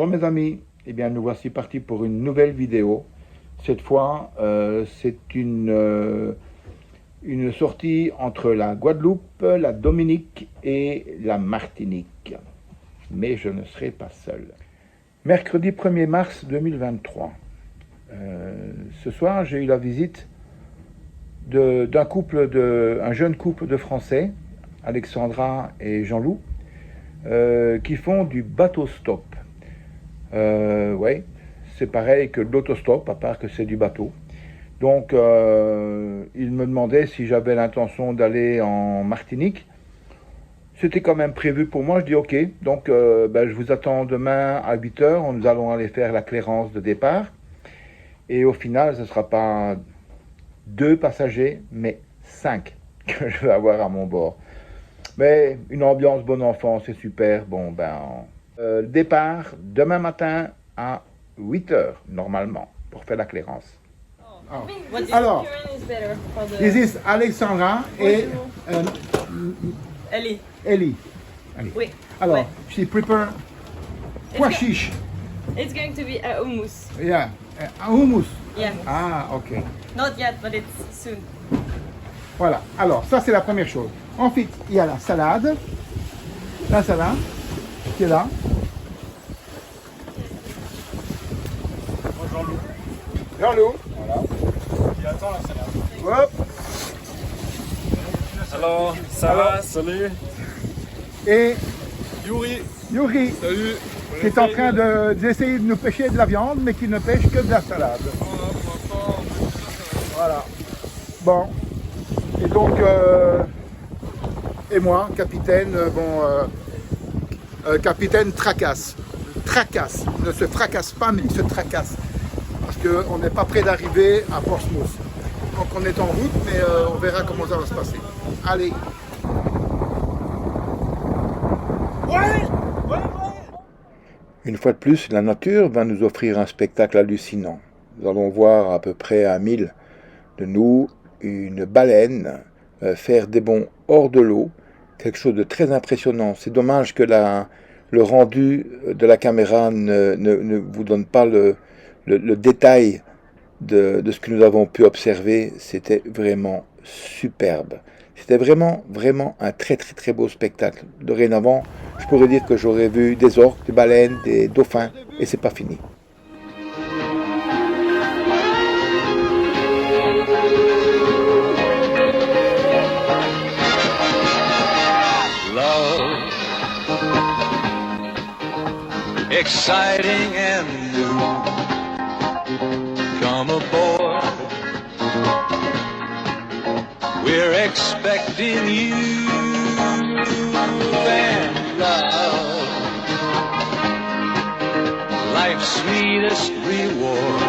Bonjour mes amis, eh bien nous voici partis pour une nouvelle vidéo. Cette fois, c'est une sortie entre la Guadeloupe, la Dominique et la Martinique. Mais je ne serai pas seul. Mercredi 1er mars 2023. Ce soir, j'ai eu la visite d'un jeune couple de Français, Alexandra et Jean-Loup, qui font du bateau stop. Ouais, c'est pareil que l'autostop, à part que c'est du bateau. Donc, ils me demandaient si j'avais l'intention d'aller en Martinique. C'était quand même prévu pour moi, je dis ok. Donc, je vous attends demain à 8h, nous allons aller faire la clairance de départ. Et au final, ce ne sera pas 2 passagers, mais 5 que je vais avoir à mon bord. Mais une ambiance bon enfant, c'est super. Bon, départ demain matin à 8h, normalement, pour faire la clairance. Oh. Alors, this is Alexandra et Ellie. Ellie. Oui. Alors, Ouais. she prepare pois chiche. It's going to be a hummus. Yeah, hummus. Yeah. Ah, ok. Not yet, but it's soon. Voilà. Alors, ça c'est la première chose. Ensuite, il y a la salade. La salade qui est là. Moi Jean-Loup. Jean-Loup. Voilà. Qui attend la salade. Hop. Alors, ça va, salut. Et Yuri. Yuri, Salut. qui est en train d'essayer de nous pêcher de la viande, mais qui ne pêche que de la salade. Voilà. Bon. Et donc, et moi, capitaine, capitaine tracasse. Tracasse. Il ne se fracasse pas, mais il se tracasse. Parce qu'on n'est pas près d'arriver à Portsmouth. Donc on est en route, mais on verra comment ça va se passer. Allez. Une fois de plus, la nature va nous offrir un spectacle hallucinant. Nous allons voir à peu près à 1000 de nous une baleine faire des bonds hors de l'eau, quelque chose de très impressionnant. C'est dommage que le rendu de la caméra ne vous donne pas le détail de ce que nous avons pu observer. C'était vraiment superbe. C'était vraiment un très beau spectacle. Dorénavant, je pourrais dire que j'aurais vu des orques, des baleines, des dauphins, et c'est pas fini. Exciting and new. Come aboard. We're expecting you and love. Life's sweetest reward.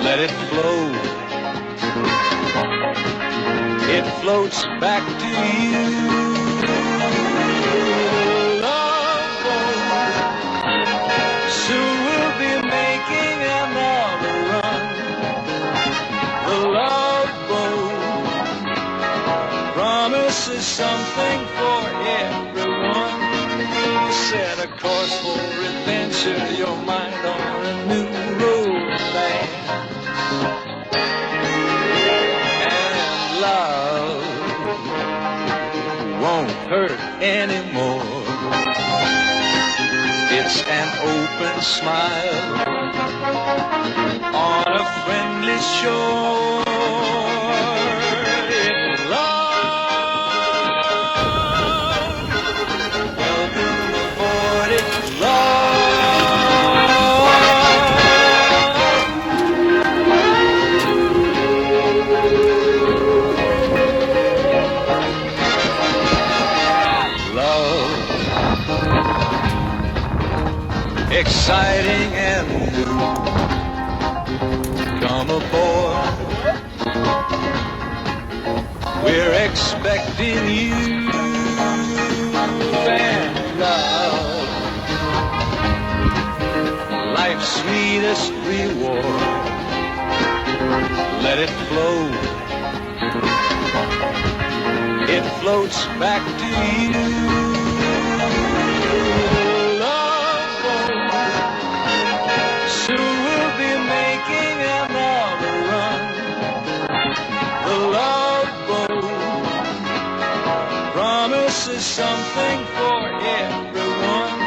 Let it flow. It floats back to you. Is something for everyone. Set a course for adventure, your mind on a new roadland. And love won't hurt anymore. It's an open smile on a friendly shore. Exciting and new. Come aboard. We're expecting you and love. Life's sweetest reward. Let it flow. It floats back to you. Love This is something for everyone.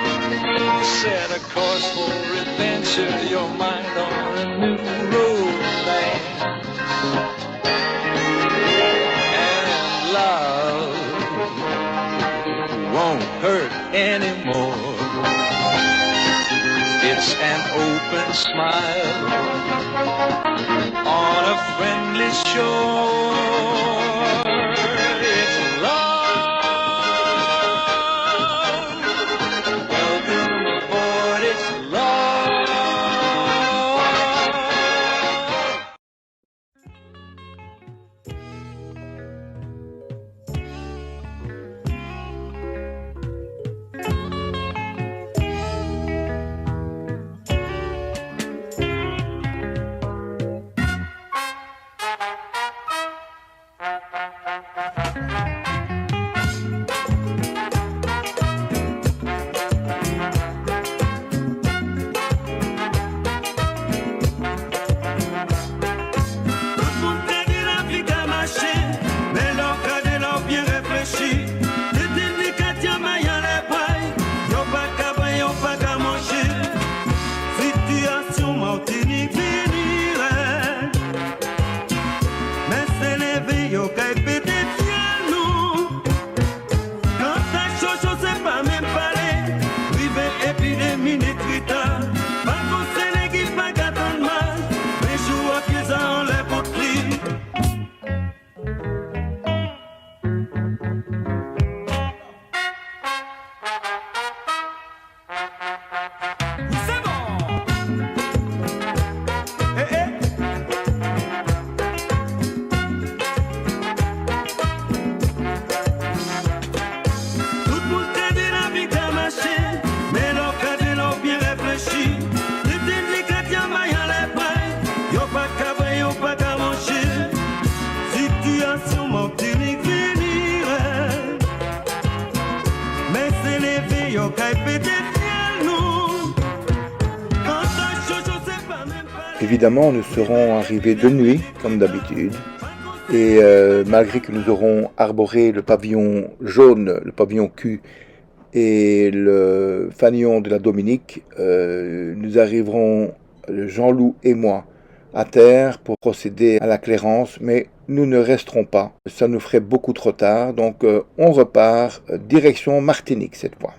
Set a course for adventure, your mind on a new road land. And love won't hurt anymore. It's an open smile on a friendly shore. It's love. Welcome aboard, it's love. Évidemment, nous serons arrivés de nuit, comme d'habitude, et malgré que nous aurons arboré le pavillon jaune, le pavillon Q et le fanion de la Dominique, nous arriverons, Jean-Loup et moi, à terre pour procéder à la clairance, mais nous ne resterons pas. Ça nous ferait beaucoup trop tard, donc on repart direction Martinique cette fois.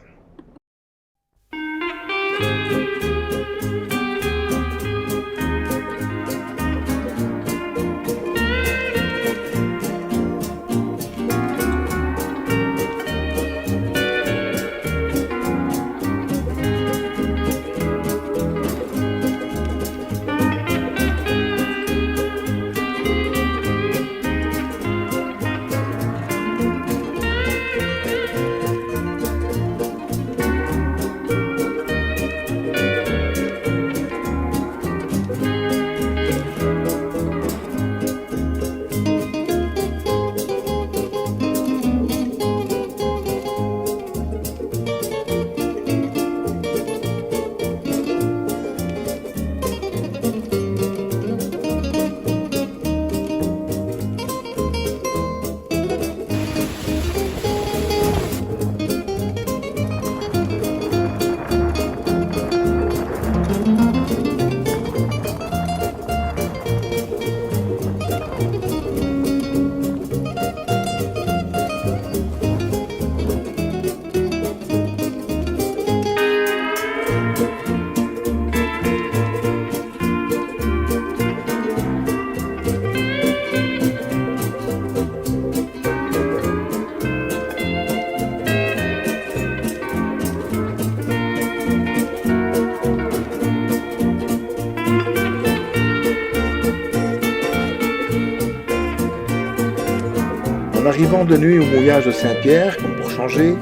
En arrivant de nuit au mouillage de Saint-Pierre, comme pour changer,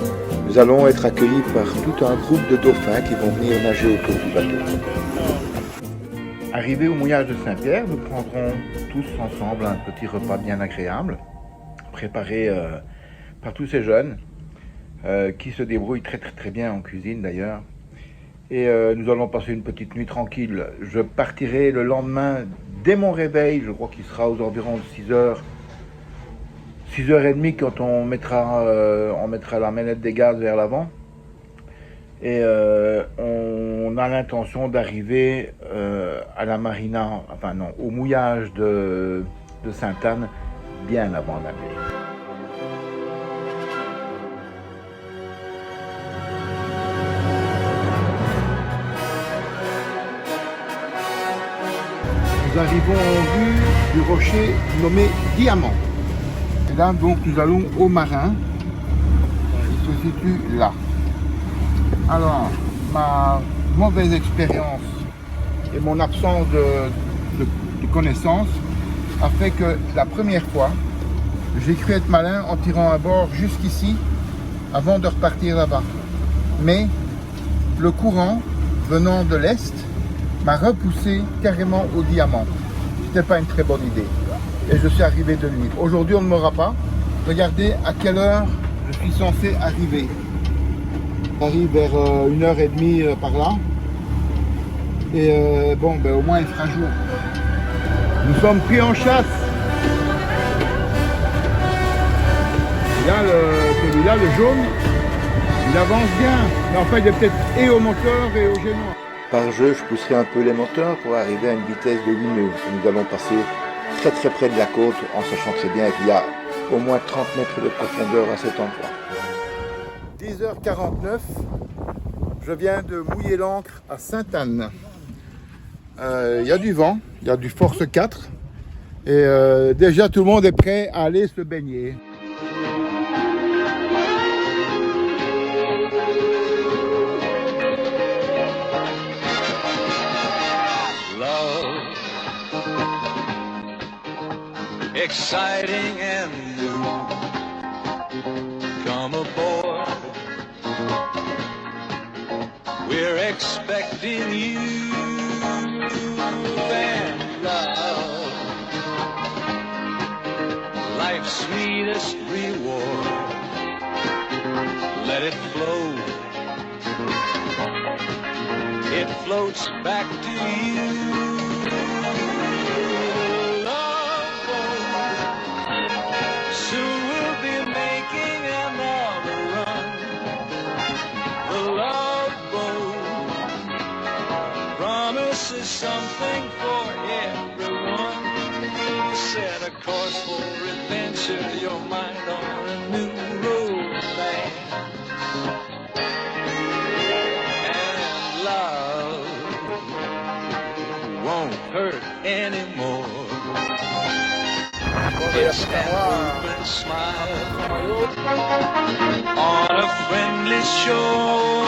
nous allons être accueillis par tout un groupe de dauphins qui vont venir nager autour du bateau. Arrivés au mouillage de Saint-Pierre, nous prendrons tous ensemble un petit repas bien agréable, préparé par tous ces jeunes qui se débrouillent très bien en cuisine d'ailleurs. Et nous allons passer une petite nuit tranquille. Je partirai le lendemain dès mon réveil, je crois qu'il sera aux environs de 6 heures, 6h30 quand on mettra la manette des gaz vers l'avant. Et on a l'intention d'arriver à la marina, enfin non, au mouillage de Sainte-Anne bien avant la nuit. Nous arrivons en vue du rocher nommé Diamant. Et là, donc, nous allons au marin. Il se situe là. Alors, ma mauvaise expérience et mon absence de connaissances a fait que la première fois, j'ai cru être malin en tirant à bord jusqu'ici avant de repartir là-bas. Mais le courant venant de l'est m'a repoussé carrément au Diamant. C'était pas une très bonne idée. Et je suis arrivé de nuit. Aujourd'hui, on ne m'aura pas. Regardez à quelle heure je suis censé arriver. J'arrive vers 1h30 par là. Et bon, ben, au moins il fera jour. Nous sommes pris en chasse. Et là, celui-là, le jaune, il avance bien. Mais en fait, il est peut-être et au moteur et au génois. Par jeu, je pousserai un peu les moteurs pour arriver à une vitesse de 8 nœuds. Nous allons passer très très près de la côte, en sachant très bien qu'il y a au moins 30 mètres de profondeur à cet endroit. 10h49, je viens de mouiller l'ancre à Sainte-Anne. Il y a du vent, il y a du force 4 et déjà tout le monde est prêt à aller se baigner. Exciting and new. Come aboard. We're expecting you and love. Life's sweetest reward. Let it flow. It floats back to you. Is something for everyone. Set a course for adventure, your mind on a new road land. And love won't hurt anymore. It's an open smile on a friendly shore.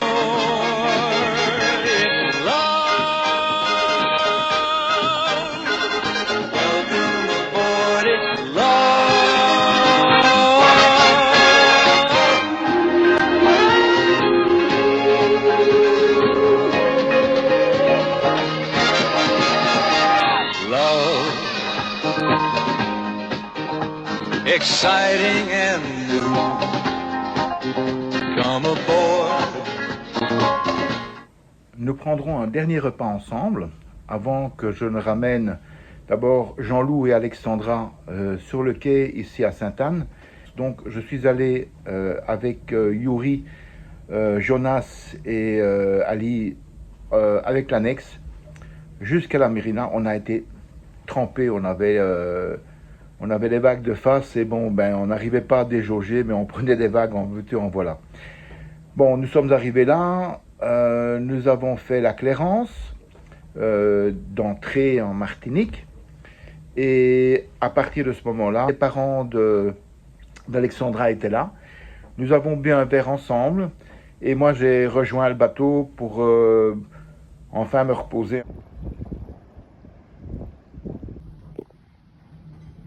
Exciting and new. Come aboard. Nous prendrons un dernier repas ensemble avant que je ne ramène d'abord Jean-Loup et Alexandra sur le quai ici à Sainte-Anne. Donc je suis allé avec Yuri, Jonas et Ali avec l'annexe jusqu'à la marina. On a été trempés, on avait les vagues de face et bon, ben, on n'arrivait pas à déjauger, mais on prenait des vagues en veux-tu, en voilà. Bon, nous sommes arrivés là, nous avons fait la clairance d'entrée en Martinique et à partir de ce moment-là, les parents d'Alexandra étaient là. Nous avons bu un verre ensemble et moi j'ai rejoint le bateau pour enfin me reposer.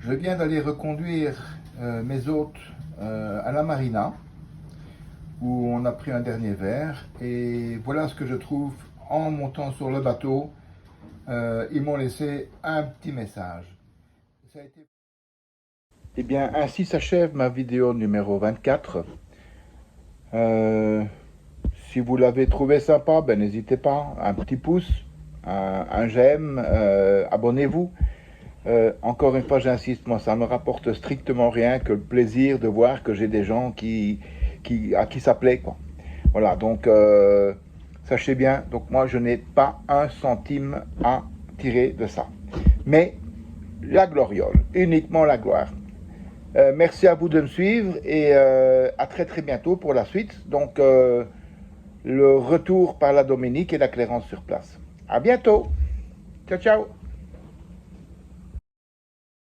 Je viens d'aller reconduire mes hôtes à la marina où on a pris un dernier verre et voilà ce que je trouve en montant sur le bateau. Ils m'ont laissé un petit message. Et bien ainsi s'achève ma vidéo numéro 24. Si vous l'avez trouvé sympa, ben, n'hésitez pas, un petit pouce, un j'aime, abonnez-vous. Encore une fois, j'insiste, moi, ça me rapporte strictement rien que le plaisir de voir que j'ai des gens à qui ça plaît, quoi. Voilà, donc sachez bien, donc moi, je n'ai pas un centime à tirer de ça. Mais la gloriole, uniquement la gloire. Merci à vous de me suivre et à très très bientôt pour la suite. Donc le retour par la Dominique et la Clérance sur place. À bientôt. Ciao ciao.